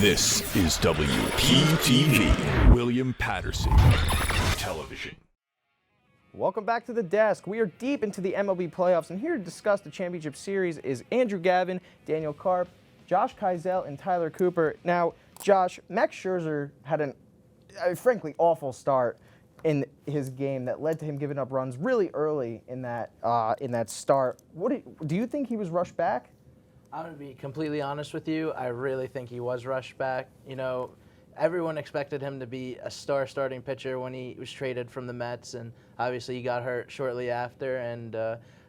This is WPTV, William Patterson Television. Welcome back to the desk. We are deep into the MLB playoffs, and here to discuss the championship series is Andrew Gavin, Daniel Karp, Josh Keisel, and Tyler Cooper. Now, Josh, Max Scherzer had an frankly awful start in his game that led to him giving up runs really early in that start. Do you think he was rushed back? I'm going to be completely honest with you. I really think he was rushed back. You know, everyone expected him to be a star starting pitcher when he was traded from the Mets, and obviously he got hurt shortly after. And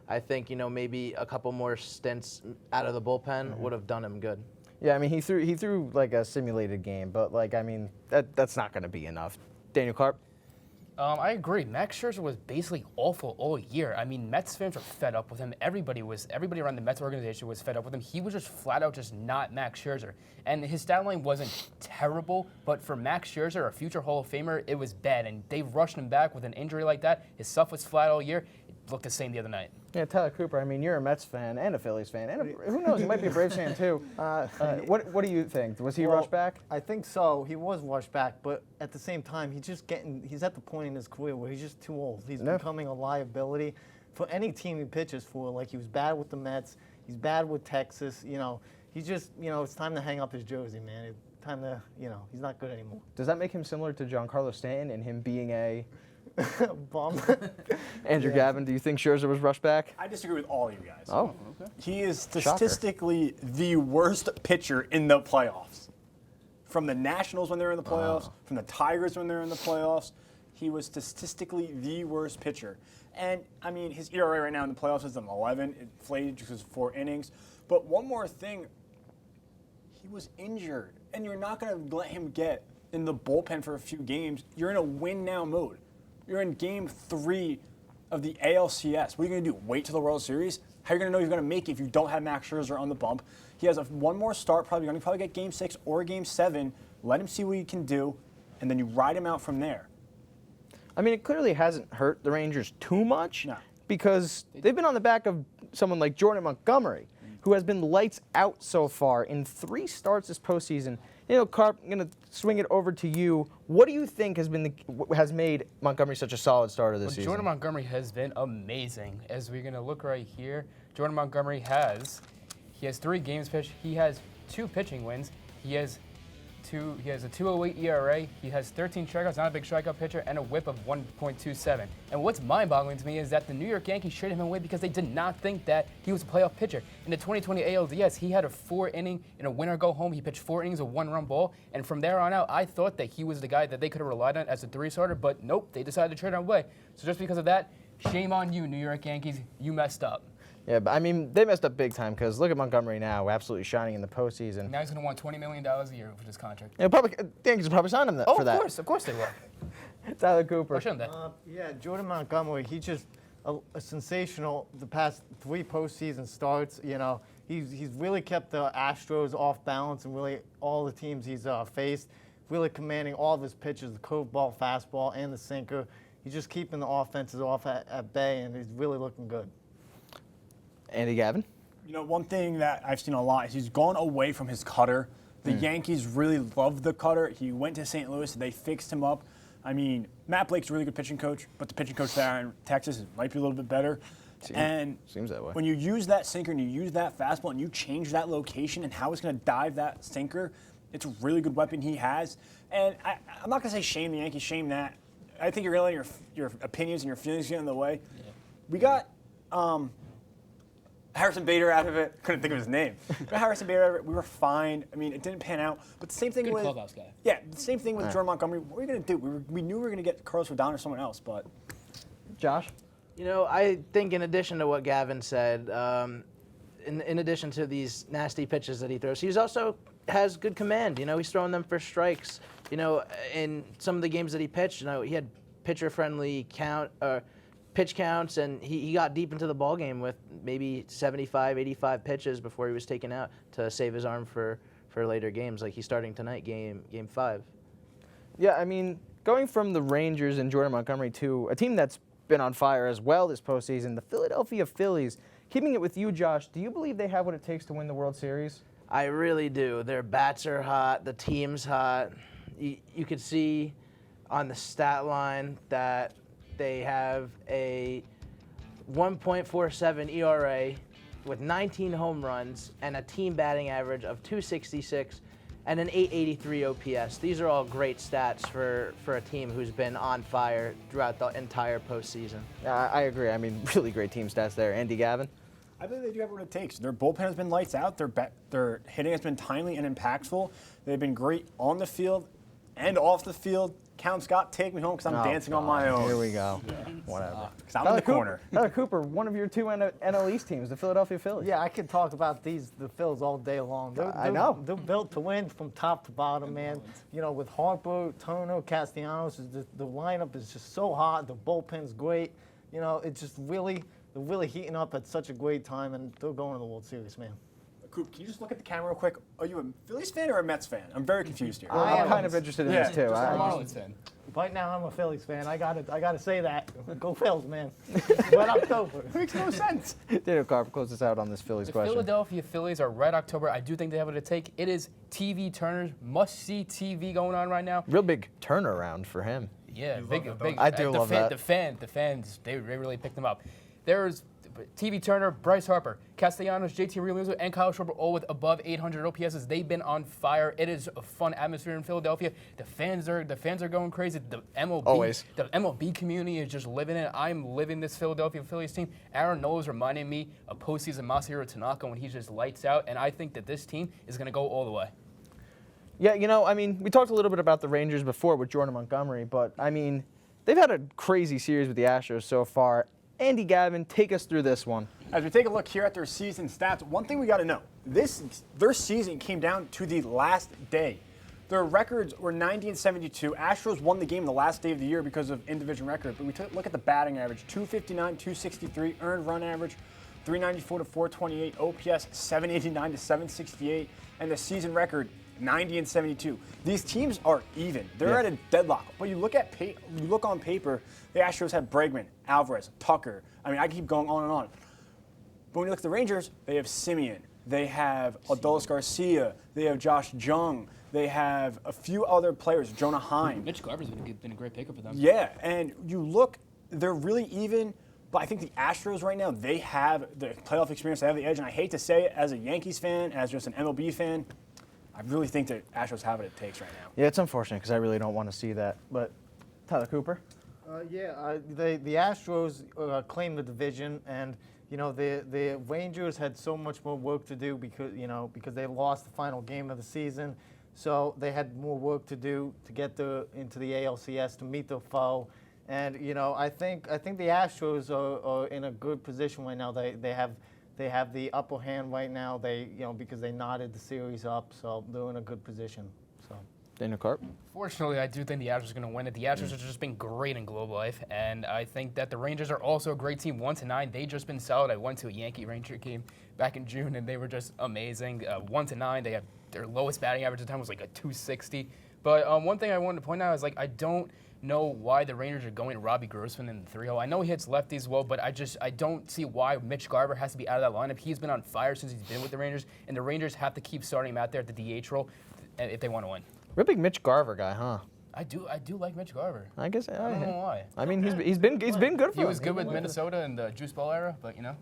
I think, you know, maybe a couple more stints out of the bullpen would have done him good. Yeah, I mean, he threw like a simulated game, but that's not going to be enough. Daniel Karp? I agree. Max Scherzer was basically awful all year. I mean, Mets fans were fed up with him. Everybody around the Mets organization was fed up with him. He was just flat out just not Max Scherzer. And his stat line wasn't terrible, but for Max Scherzer, a future Hall of Famer, it was bad. And they rushed him back with an injury like that. His stuff was flat all year. It looked the same the other night. Yeah, Tyler Cooper, I mean, you're a Mets fan and a Phillies fan, and who knows, you might be a Braves fan too. What do you think? Was he rushed back? I think so. He was rushed back, but at the same time, he's at the point in his career where he's just too old. He's becoming a liability for any team he pitches for. Like, he was bad with the Mets. He's bad with Texas. You know, he's just, you know, it's time to hang up his jersey, man. It's time to, you know, he's not good anymore. Does that make him similar to Giancarlo Stanton and him being a bum? Andrew Gavin, do you think Scherzer was rushed back? I disagree with all you guys. Oh, okay. He is statistically the worst pitcher in the playoffs. From the Nationals when they were in the playoffs, from the Tigers when they were in the playoffs, he was statistically the worst pitcher. And, I mean, his ERA right now in the playoffs is an 11. It inflated because of 4 innings. But one more thing, he was injured. And you're not going to let him get in the bullpen for a few games. You're in a win-now mode. You're in Game 3 of the ALCS. What are you going to do, wait till the World Series? How are you going to know you're going to make it if you don't have Max Scherzer on the bump? He has one more start, probably going to get Game 6 or Game 7. Let him see what he can do, and then you ride him out from there. I mean, it clearly hasn't hurt the Rangers too much because they've been on the back of someone like Jordan Montgomery, who has been lights out so far in 3 starts this postseason. You know, Karp, I'm going to swing it over to you. What do you think has made Montgomery such a solid starter this season? Jordan Montgomery has been amazing. As we're going to look right here, Jordan Montgomery has 3 games pitched. He has 2 pitching wins. He has a 2.08 ERA. He has 13 strikeouts, not a big strikeout pitcher, and a WHIP of 1.27. And what's mind-boggling to me is that the New York Yankees traded him away because they did not think that he was a playoff pitcher. In the 2020 ALDS, he had a 4-inning in a winner-go-home. He pitched 4 innings of 1-run ball, and from there on out, I thought that he was the guy that they could have relied on as a 3-starter, but nope, they decided to trade him away. So just because of that, shame on you, New York Yankees. You messed up. Yeah, but I mean, they messed up big time because look at Montgomery now, absolutely shining in the postseason. Now he's going to want $20 million a year for this contract. Yeah, the Yankees will probably sign him for that. Of course they will. Tyler Cooper. Why shouldn't they? Yeah, Jordan Montgomery, he's just a sensational the past 3 postseason starts. You know, he's really kept the Astros off balance and really all the teams he's faced, really commanding all of his pitches, the curveball, fastball, and the sinker. He's just keeping the offenses off at bay, and he's really looking good. Andy Gavin? You know, one thing that I've seen a lot is he's gone away from his cutter. The Yankees really love the cutter. He went to St. Louis. They fixed him up. I mean, Matt Blake's a really good pitching coach, but the pitching coach there in Texas might be a little bit better. Seems that way. When you use that sinker and you use that fastball and you change that location and how it's going to dive that sinker, it's a really good weapon he has. And I'm not going to say shame the Yankees, shame that. I think you're going to let your opinions and your feelings get in the way. Yeah. We got Harrison Bader out of it. Couldn't think of his name. But Harrison Bader out of it. We were fine. I mean, it didn't pan out. But the same thing Good clubhouse guy. Yeah, the same thing with Jordan Montgomery. What were we going to do? We knew we were going to get Carlos Rodon or someone else, but. Josh? You know, I think in addition to what Gavin said, in addition to these nasty pitches that he throws, he also has good command. You know, he's throwing them for strikes. You know, in some of the games that he pitched, you know, he had pitcher-friendly pitch counts, and he got deep into the ball game with maybe 75, 85 pitches before he was taken out to save his arm for later games, like he's starting tonight, game 5. Yeah, I mean, going from the Rangers and Jordan Montgomery to a team that's been on fire as well this postseason, the Philadelphia Phillies. Keeping it with you, Josh, do you believe they have what it takes to win the World Series? I really do. Their bats are hot. The team's hot. You could see on the stat line that they have a 1.47 ERA with 19 home runs and a team batting average of 266 and an 883 OPS. These are all great stats for a team who's been on fire throughout the entire postseason. I agree. I mean, really great team stats there. Andy, Gavin? I believe they do have what it takes. Their bullpen has been lights out. Their hitting has been timely and impactful. They've been great on the field and off the field. Count Scott, take me home because I'm dancing on my own. Here we go. Whatever. Because I'm in the corner. Tyler Cooper, one of your two NL East teams, the Philadelphia Phillies. Yeah, I could talk about the Phils all day long. I know. They're built to win from top to bottom, man. You know, with Harper, Turner, Castellanos, the lineup is just so hot. The bullpen's great. You know, it's just really, they're really heating up at such a great time, and they're going to the World Series, man. Coop, can you just look at the camera real quick? Are you a Phillies fan or a Mets fan? I'm very confused here. I'm kind of interested in this too. Marlins fan. Right now, I'm a Phillies fan. I gotta say that. Go Phils, man. Red October. Makes no sense. Daniel Carp, close us out on this Phillies The question. Philadelphia Phillies are Red October. I do think they have what it take. It is TV Turner's must-see TV going on right now. Real big turnaround for him. Yeah, big. I do love that. The fans, they really picked them up. There's TV Turner, Bryce Harper, Castellanos, JT Realmuto, and Kyle Schwarber, all with above 800 OPSs. They've been on fire. It is a fun atmosphere in Philadelphia. The fans are going crazy. The MLB community is just living it. I'm living this Philadelphia Phillies team. Aaron Nola is reminding me of postseason Masahiro Tanaka when he just lights out, and I think that this team is going to go all the way. Yeah, you know, I mean, we talked a little bit about the Rangers before with Jordan Montgomery, but I mean, they've had a crazy series with the Astros so far. Andy, Gavin, take us through this one. As we take a look here at their season stats, one thing we got to know, their season came down to the last day. Their records were 90 and 72. Astros won the game the last day of the year because of in-division record, but we took a look at the batting average, 259, 263, earned run average, 394 to 428, OPS 789 to 768, and the season record 90 and 72. These teams are even. They're at a deadlock. But you look on paper, the Astros have Bregman, Alvarez, Tucker. I mean, I can keep going on and on. But when you look at the Rangers, they have Simeon. They have Adolis Garcia. They have Josh Jung. They have a few other players, Jonah Heim. Mitch Garver's been a great pickup for them. Yeah, and you look, they're really even. But I think the Astros right now, they have the playoff experience. They have the edge. And I hate to say it as a Yankees fan, as just an MLB fan, I really think that Astros have what it takes right now. Yeah, it's unfortunate because I really don't want to see that. But Tyler Cooper? The Astros claimed the division, and you know the Rangers had so much more work to do because they lost the final game of the season, so they had more work to do to get into the ALCS to meet the foe, and you know I think the Astros are in a good position right now. They have the upper hand right now. Because they knotted the series up, so they're in a good position. So. Daniel Carp? Fortunately, I do think the Astros are going to win it. The Astros have just been great in Globe Life, and I think that the Rangers are also a great team. 1-9, they've just been solid. I went to a Yankee-Ranger game back in June, and they were just amazing. 1-9, they have their lowest batting average at the time was like a 260. But one thing I wanted to point out is I don't know why the Rangers are going Robbie Grossman in the 3-0. I know he hits lefties well, but I don't see why Mitch Garver has to be out of that lineup. He's been on fire since he's been with the Rangers, and the Rangers have to keep starting him out there at the DH role if they want to win. Real big Mitch Garver guy, huh? I do like Mitch Garver. I guess I don't know why. I mean, he's been good for He him. was good with Minnesota in the Juice Ball era, but you know.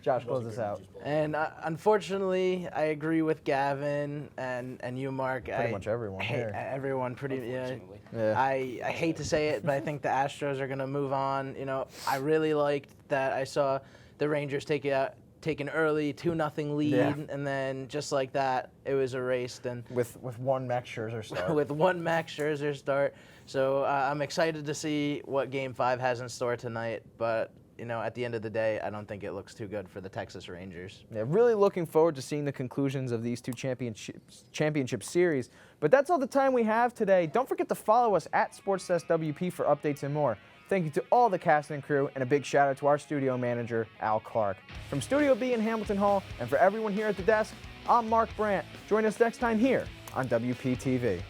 Josh, close us out. And unfortunately, I agree with Gavin and you, Marc. Pretty much everyone here. Everyone pretty. Yeah. Yeah. I hate to say it, but I think the Astros are going to move on. You know, I really liked that I saw the Rangers take an early 2-0 lead, and then just like that, it was erased. And with one Max Scherzer start. with one Max Scherzer start. So I'm excited to see what Game 5 has in store tonight. But you know, at the end of the day, I don't think it looks too good for the Texas Rangers. Yeah, really looking forward to seeing the conclusions of these two championship series. But that's all the time we have today. Don't forget to follow us at SportsDeskWP for updates and more. Thank you to all the cast and crew, and a big shout out to our studio manager, Al Clark. From Studio B in Hamilton Hall, and for everyone here at the desk, I'm Marc Brandt. Join us next time here on WPTV.